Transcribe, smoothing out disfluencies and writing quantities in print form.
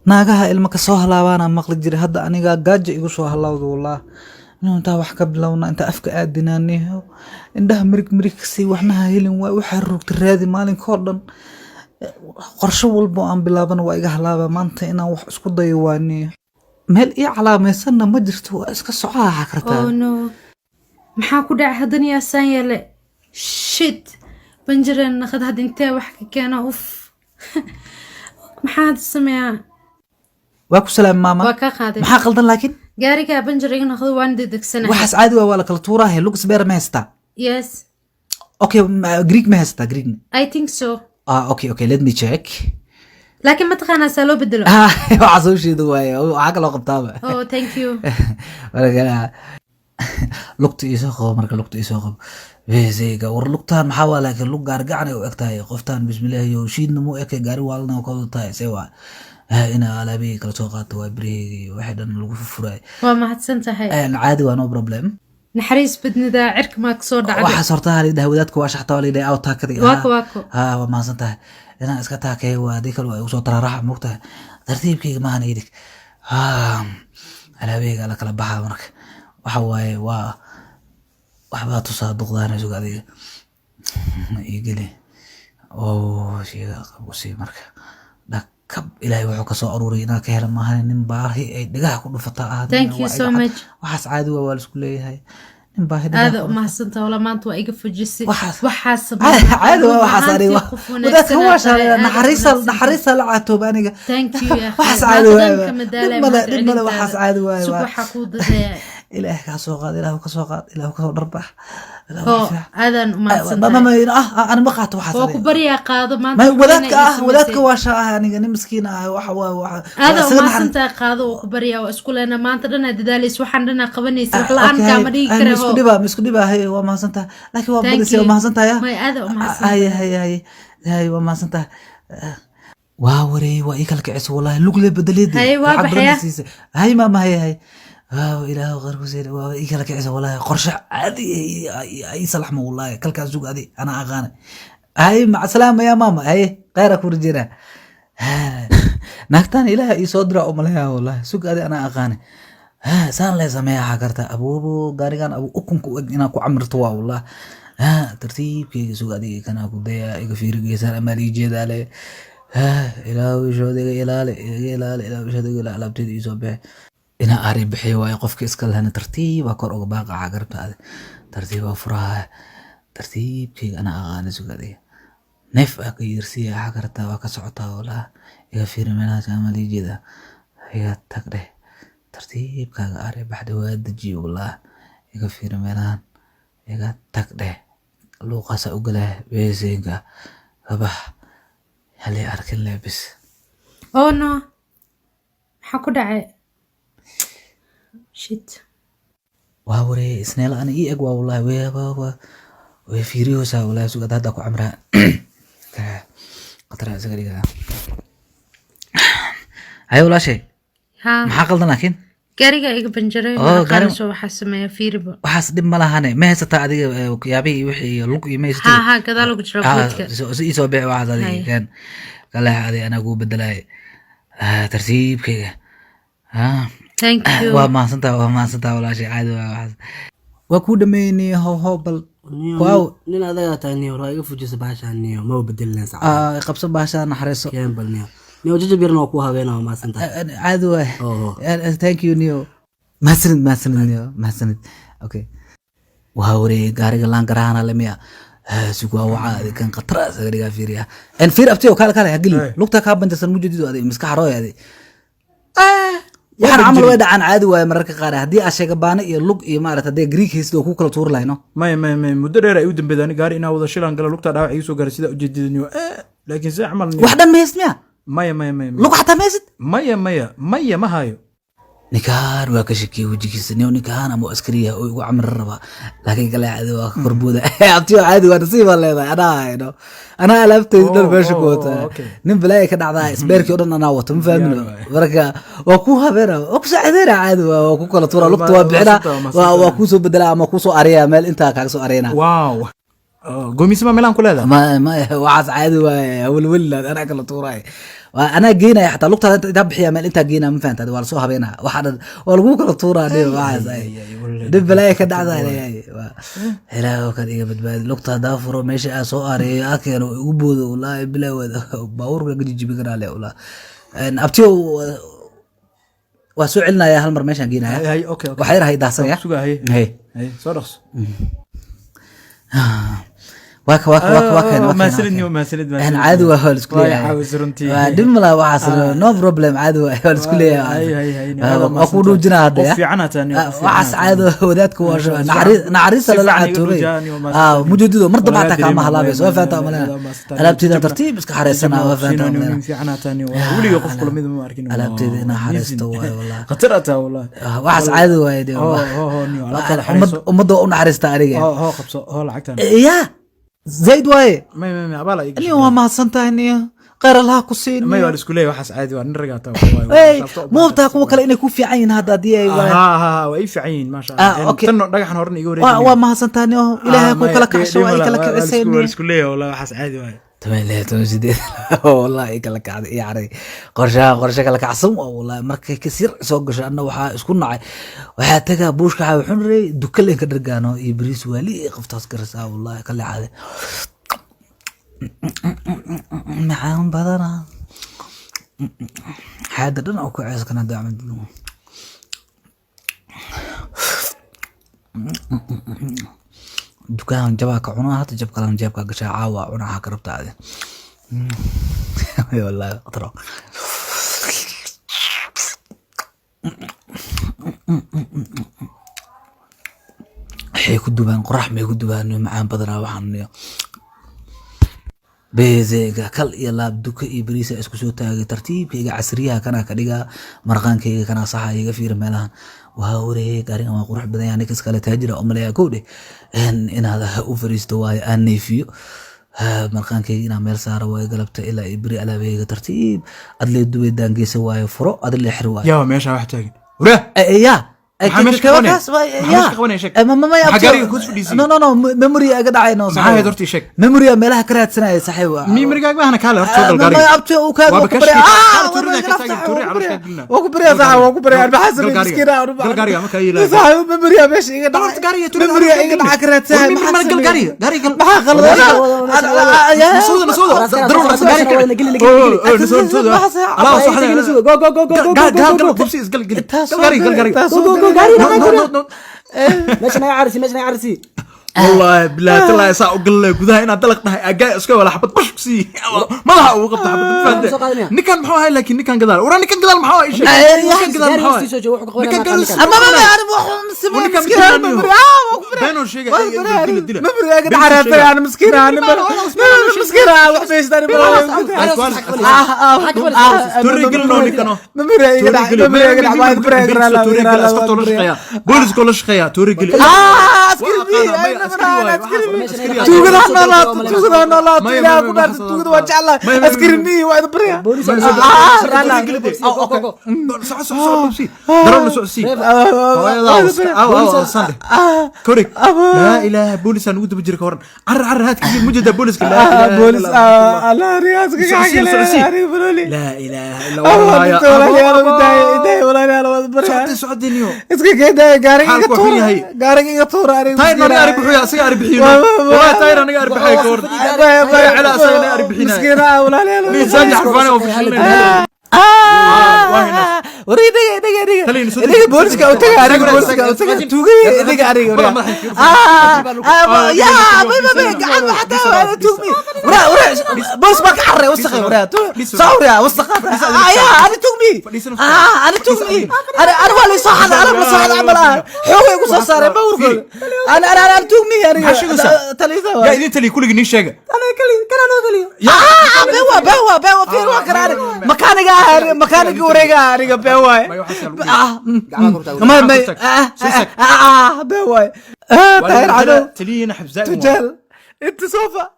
naagaha ilma ka soo halaabaan maqli jiray hadda aniga gaajo igu soo halawdo wallah inta wax ka bilowna inta afka aadinaaniyo indhaha mirig si waxnaha helin waa waxa rugta raadi maalinka oo dhan qorshe walba aan bilaaban waa iga halaaba maanta inaan wax isku dayo waaniyo meel ii calaamaysanna ma jirto waa iska socdaa kartaa oh no maxaa ku dhacay hadan yaa saan yeelay shit banjareen naqad had intee wax ka keena uf maxaad sameeyaa waa ku salaam maama waa ka qaaday maxaa qaldan laakiin gaariga banjariga naqad waan dedegsanahay waxaas caadi waa la kala tuurahay lugs beer ma haysta yes okay greek ma haysta greek I think so okay let me check laakiin ma taqaanaa saa loo bedelo waxa soo sheedo waaye waxa kala qabtaaba oh thank you walaga lugta isoo qabo marka lugta isoo qabo weesayga war lugtaan maxaa waa laakiin lug gaar gacan ay u egtahay qoftaan bismillaah iyo shiidna mu ekay gaari waalna ka wadataa say waa ina alaabi kala soo qaato waa breegi waxa dhan lagu furay waa mahadsan tahay caadi waa no problem naxariis badnida cirka ma ka soo dhacday waxa sortaa haliida wadaadka waa shaxta waliida aw taakadi waako waa mahadsan tahay inaan iska taakay waa dikal waa igu soo tararaxa mugta tartiibkayga ma hanaydig alaabiga la kala baxa marka waxa waaye waa waxba tusaa duqdaana suga adiga igeli oo shiga qabusi marka dhakab ilaahay wuxuu ka soo aruuray inaa ka hela maahan nin baahi ay dhigaha ku dhufataa thank you so much waxaas caadi waa la isku leeyahay nin baahi aad u mahadsantahay wala maanta waa iga fujisay waxaas caadi waa waxaas ariga wadadka waa shalay naxariisa la caatoob aniga thank you ya waxaas caadi waa dibmada waxaas caadi waa waxa ku dadaya ilaahay ka soo qaad ilaahay ka soo qaad ilaahay ka soo darbax aadan u mahadsantahay ana ma qaato waxaas waa ku bariyaa qaado maanta wadaadka waa shaa aniga nin miskiin ah waxa waa aadan u mahadsantahay qaado waa ku bariyaa waa isku leena maanta dhana dadaalays waxaan dhana qabanaysa wax la'aan ka ma dhigi karo isku dhiba hay waa mahadsantahay laakiin waa badisay waa mahadsantahay may aadan u mahadsantahay hay waa mahadsantahay waa wareey waa ikal kicis wallahi lugle badaleed hay waa baxaya hay maama hay إله غير وزير وإيكلا كعسة والله قرشة عادي أي صلح ما والله كل كان سوق عادي أنا أغاني هاي مع السلامة يا ماما هاي غيرك ورجينا نكتان إله يصدر أملها والله سوق عادي أنا أغاني سان لازم يا حكرت أبو غاريغان أبو أكون إنا كو عمر طوا والله ترتيب كي سوق عادي كان أبو ضيا يغفير جيسان أمالي جدالي إله وشهد إله وشهد إله لابتدي يصبح ina ari bixi way qofka iska lahana tartiib kor uga baaqa garabtaada tartiib furaha tartiibkii ana aqaan sugaday neef ka yirsiya xagarta waa ka socotaa wala iga fiirmeena amali jida iga tagde tartiibkaaga ari baxda waa daji wala iga fiirmeena iga tagde luqasa ugala weesenga qabax hali arkin labis oh no maxaa ku dhacay shit واوري سنيل أنا إيه أقوى والله وفيريو سا والله سوق هذا كو عمره قطرة زغريغا هاي ولا شيء ها ما قلدنا لكن gaariga iga banjaray waxa soo waxa sameeyaa fiiriba waxaas dib ma lahane ma haysta adiga yaabi wixii lug iyo ma haysta ha gadaal ugu jiro fiidka soo bixi waxa adiga kan kala hadi ana ugu bedelaay tartiibkayga thank you waa maasanta wala shay caadi waa ku dhameeyay how bal waaw nin adaga taaniyo raayiga fujisa baashaniyo ma bedelna saacad qabso baasha naxariiso keen balniyo niyo jajabirna ku habeena maasanta caadi waa thank you niyo maasanid okay waa wareey gaariga laan garaana lamiya suuqa waxa kan qatra sagariga fiiriya en fiir abtiyo kala hagili lugta ka banjasan mujadido aday miska xarooyade waxaan amal way dhacaan caadi waay mararka qaar hadii asheega baana iyo lug iyo maarata Greek haysto ku kala tuur layno may muddo dheer ay u dambeeyaan gaari inaa wada shilan gala lugta dhaawac ay soo gaar sida ujeedadaniyo laakiin si amal wax dhan meesmiya may lug xataa meesid may ma hayo ninkaan waa ka shakiyay wajigiisa ninkaan ama askariya oo ugu camr raba laakiin kala caadi waa korbooda abtiyo caadi waa nasiib leedahay ana alaabtay dal meesha ku wata nin balay ka dhacdaa isbeerkii oo dhan ana wato ma fahmino marka waa ku habeera oo ku saacideena caadi waa ku kala tuura lugta waa bixina waa ku soo bedela ama ku soo ariya meel inta kaaga soo areena wow gomisma meelan ku leedahay ma waxaas caadi waa walwal ana kala tuuray انا جينا حتى لقطه تبحي مال انت جينا ما فهمت waa soo habeena waxa waa lagu kala tuuraa dib balay ka dhacday helaa ka dhiga badbaad lugta daafuro meesha aan soo aaray akeeno ugu boodo wallahi bilawada baawurka gajibi karaa le wallahi abtiyo waa soo celinaya hal mar meeshaan geenaya waxa yar hay daasaya hay soo dhaqso واك ما سلد أنا عادوا هول سكولي دملا وعصر no problem عادوا هول سكولي أقولوا جنا هذا في عنا تاني وعص عادوا وذاتك واش نعريس لا عتوري موجود مرض بعتك على مهلابس وفات أمنا أنا بتيجي ترتيب بس كحرسنا وفات أمنا في عنا تاني ولي يقف كل ميد ما أركين أنا بتيجي أنا حرست والله خطرتها والله وعص عادوا هيدي ومضوا نعرست أريجا خبصة لعكتها يا زيد واي ما أبالي اليوم ما صنتني غير لها قصين ما يوالس كلية وحس عادي ونرجعته اي مو بتاكو كلا انه يكون في عين هذا دي واي في عين ما شاء الله تنو دغخ هورن igu وما صنتني الهي كو كلا كعشو اي كلا كعسين يوالس كلية والله وحس عادي واي تمام لا تنسيد والله اي كلا كعد يعني قرشه كلا كعصم والله markay kasir soo gasho anna waxa isku nacay waxa taga buushka waxa xunray dukale ka dhargaano iyo bariis wali qoftaas garsaa wallahi kala caade معاهم بدنا هذا دنا أو كويس كنا دعم دلو دكان جباك عنا هات جب كلام جبك قشة عاوة عنا هكربت هذا والله أطرق حي كدوبان قرح ما يكدوبان معاهم بدنا وحنيا beezega kal iyo laab duka iyo bariis isku soo taagay tartiibkayga casriyaha kana ka dhiga marqaankayga kana saxa iga fiir meelahan waa wareeg arin waa qurux badan yani kas kale taajira oo maleeya koodhe inaad u fariisto way aan neefiyo marqaankayga ina meel saaro way galabta ilaa ibri alaabeyga tartiib adle duway daangeesa way furo adle xir way yaa meesha wax taagin wara ya محمد كوني يا ما حقاري كوس فديسي نو ميموري اقد عينو صح هاي دورتي شك ميموري مالها كرات سنه صحيح ميموري ما انا كاله هرت قال ما ابتي وكاد وكبري توري على شكلنا وكبري صح وكبري انا بحسب مسكينه قلقاري ما كايله صح ميموري باش اقد قلقاري توري ميموري اقد كرات سنه ما قلقاري قاري ما غلط نسود ضروري نسود على صح جو بوبسي قلقاري ماشي ما يعرسي والله بالله تلا يسا وقل gudaha ina dalaqnahay agaa iska wala xabad bash ku sii madaxa uu qabta xabad fahde nikan maxaa hay laakiin nikan gadaal wara nikan gadaal maxaa ay sheegay nikan gadaal maxaa nikan gadaal ama ma yaani wuxuu miskiin beeno sheegay dil ma bari aga dhaarata yani miskiin aan miskiin aan wax beesdari turi galno nikano ma bari aga dhaarata بوليس كل شقيا توري قلي توغدا نولات يا كبار توغدا وجعله اسكرني وايد بريا بوليس كوريك لا اله بوليس انا ود بجري كورن عر هات كثير مجد بوليس كلا بوليس على رياسك لا اله الا الله يا ولا يا سعودي نيو اسكي كده غارغي يطور تاير انا اري بخيا سي اري بخيو والله تاير انا اري بخيا كور على اساس اري بخينا مسكينه ولا لا ميزان حرفانه وفشل وريدي دقيقة بوليسك أو تجاري بوليسك أو تجاري توجي دقيقة يا بابا قاعد حتى هذا تومي ورا بوس بك حرة وسخة ورا صورة وسخة يا أنا تومي أنا تومي أنا والله صح أنا ما صح عملها حوي وصار صار بورقل أنا تومي يعني تليثة يا إذا تلي كل جنيه شجع أنا كان تلي يا بوا في الوقت مكانك وريجا ريجا بواي ما بواي تاير عدو تلي نحب زائد تجل انت سوفا